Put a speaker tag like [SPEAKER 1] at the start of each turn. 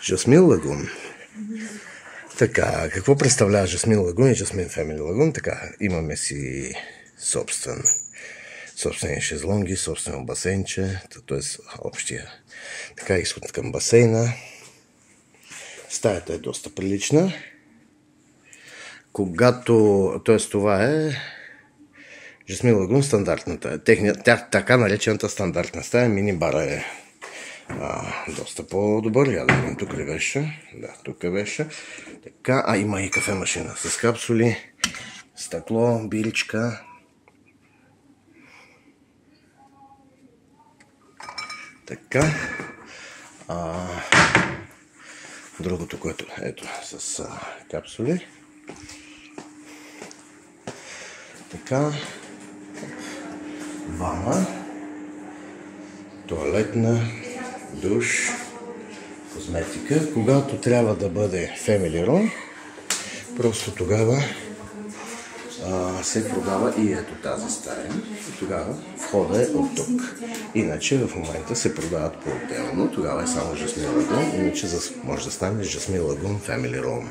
[SPEAKER 1] Жасмин Лагун. Така, какво представлява Жасмин Лагун и Жасмин Фемили Лагун? Така, имаме си собствени шезлонги, собствено басейнче, т.е. общия. Така, изход към басейна. Стаята е доста прилична. Т.е. това е Жасмин Лагун, стандартната. Така наречената стандартна стая, мини-бара е доста по-добър. Я да видим, тук ли беше? Да, тук беше. Така, има и кафе-машина с капсули, стъкло, биричка. Така. Другото, което ето с капсули. Така. Вана. Туалетна. Душ. Козметика. Когато трябва да бъде Family Room, просто тогава се продава и ето тази стая. И тогава входа е от тук. Иначе в момента се продават по-отделно. Тогава е само Жасмин Лагун. Иначе може да стане Жасмин Лагун Family Room.